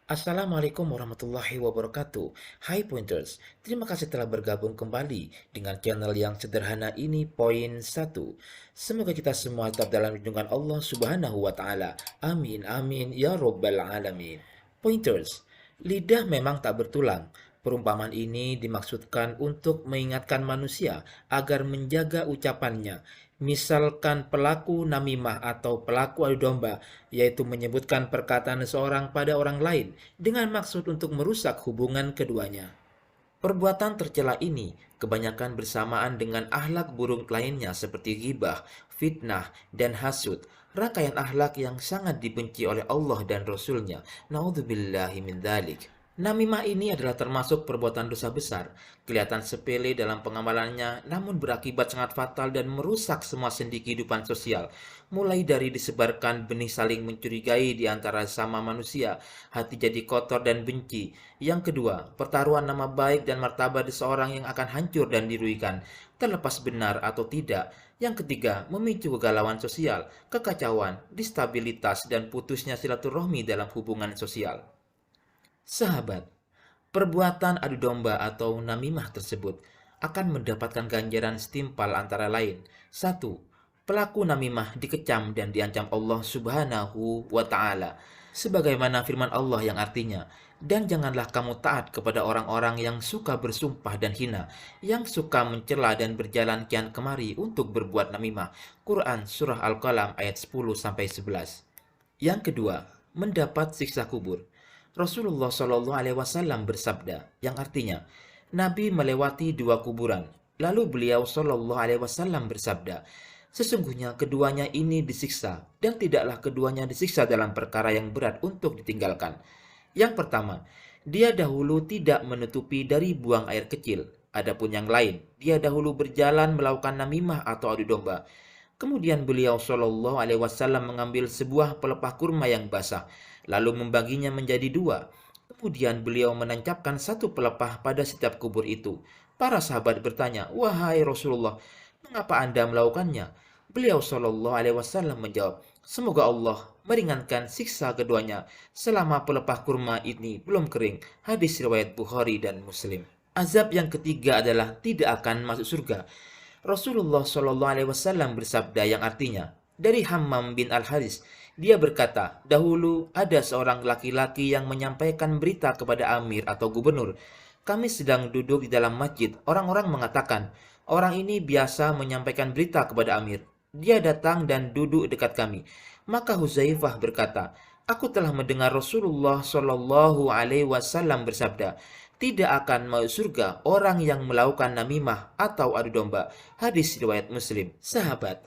Assalamualaikum warahmatullahi wabarakatuh. Hai Pointers, terima kasih telah bergabung kembali dengan channel yang sederhana ini Poin 1. Semoga kita semua tetap dalam lindungan Allah Subhanahu wa taala. Amin amin ya robbal alamin. Pointers, lidah memang tak bertulang. Perumpamaan ini dimaksudkan untuk mengingatkan manusia agar menjaga ucapannya. Misalkan pelaku namimah atau pelaku adu domba, yaitu menyebutkan perkataan seseorang pada orang lain dengan maksud untuk merusak hubungan keduanya. Perbuatan tercela ini kebanyakan bersamaan dengan akhlak buruk lainnya seperti ghibah, fitnah, dan hasud, rangkaian akhlak yang sangat dibenci oleh Allah dan Rasul-Nya. Naudzubillahi min dzalik. Namimah ini adalah termasuk perbuatan dosa besar, kelihatan sepele dalam pengamalannya, namun berakibat sangat fatal dan merusak semua sendi kehidupan sosial, mulai dari disebarkan benih saling mencurigai di antara sama manusia, hati jadi kotor dan benci. Yang kedua, pertaruhan nama baik dan martabat seseorang yang akan hancur dan dirugikan, terlepas benar atau tidak. Yang ketiga, memicu kegalauan sosial, kekacauan, distabilitas, dan putusnya silaturahmi dalam hubungan sosial. Sahabat, perbuatan adu domba atau namimah tersebut akan mendapatkan ganjaran setimpal antara lain. Satu, pelaku namimah dikecam dan diancam Allah Subhanahu wa taala. Sebagaimana firman Allah yang artinya, "Dan janganlah kamu taat kepada orang-orang yang suka bersumpah dan hina, yang suka mencela dan berjalan kian kemari untuk berbuat namimah." Quran Surah Al-Qalam ayat 10-11. Yang kedua, mendapat siksa kubur. Rasulullah Shallallahu Alaihi Wasallam bersabda, yang artinya, Nabi melewati dua kuburan. Lalu beliau Shallallahu Alaihi Wasallam bersabda, sesungguhnya keduanya ini disiksa, dan tidaklah keduanya disiksa dalam perkara yang berat untuk ditinggalkan. Yang pertama, dia dahulu tidak menutupi dari buang air kecil. Adapun yang lain, dia dahulu berjalan melakukan namimah atau adu domba. Kemudian beliau Shallallahu Alaihi Wasallam mengambil sebuah pelepah kurma yang basah, lalu membaginya menjadi dua. Kemudian beliau menancapkan satu pelepah pada setiap kubur itu. Para sahabat bertanya, "Wahai Rasulullah, mengapa Anda melakukannya?" Beliau Shallallahu Alaihi Wasallam menjawab, "Semoga Allah meringankan siksa keduanya selama pelepah kurma ini belum kering." Hadis riwayat Bukhari dan Muslim. Azab yang ketiga adalah tidak akan masuk surga. Rasulullah Shallallahu Alaihi Wasallam bersabda yang artinya, dari Hammam bin Al-Haris, dia berkata, dahulu ada seorang laki-laki yang menyampaikan berita kepada amir atau gubernur. Kami sedang duduk di dalam masjid. Orang-orang mengatakan, orang ini biasa menyampaikan berita kepada amir. Dia datang dan duduk dekat kami. Maka Huzaifah berkata, aku telah mendengar Rasulullah Shallallahu Alaihi Wasallam bersabda, tidak akan masuk surga orang yang melakukan namimah atau adu domba. Hadis riwayat Muslim. Sahabat,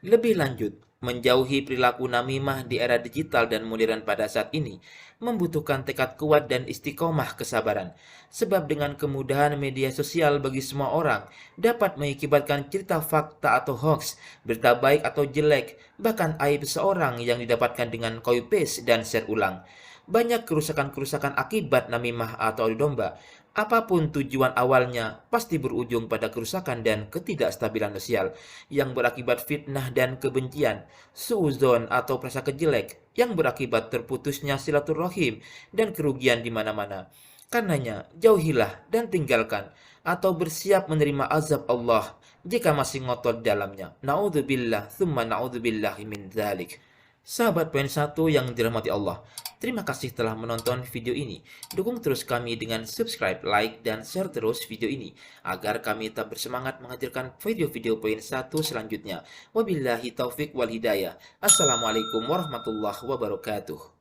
lebih lanjut, menjauhi perilaku namimah di era digital dan modern pada saat ini membutuhkan tekad kuat dan istiqomah kesabaran. Sebab dengan kemudahan media sosial bagi semua orang dapat mengakibatkan cerita fakta atau hoax, berita baik atau jelek, bahkan aib seorang yang didapatkan dengan copy paste dan share ulang. Banyak kerusakan-kerusakan akibat namimah atau adu domba. Apapun tujuan awalnya, pasti berujung pada kerusakan dan ketidakstabilan sosial yang berakibat fitnah dan kebencian, suudzon atau prasangka jelek yang berakibat terputusnya silaturahim dan kerugian di mana-mana. Karenanya, jauhilah dan tinggalkan atau bersiap menerima azab Allah jika masih ngotot dalamnya. Naudzubillah, thumma naudzubillahi min dzalik. Sahabat Poin 1 yang dirahmati Allah, terima kasih telah menonton video ini. Dukung terus kami dengan subscribe, like, dan share terus video ini, agar kami tetap bersemangat menghadirkan video-video Poin 1 selanjutnya. Wabillahi taufik wal hidayah. Assalamualaikum warahmatullahi wabarakatuh.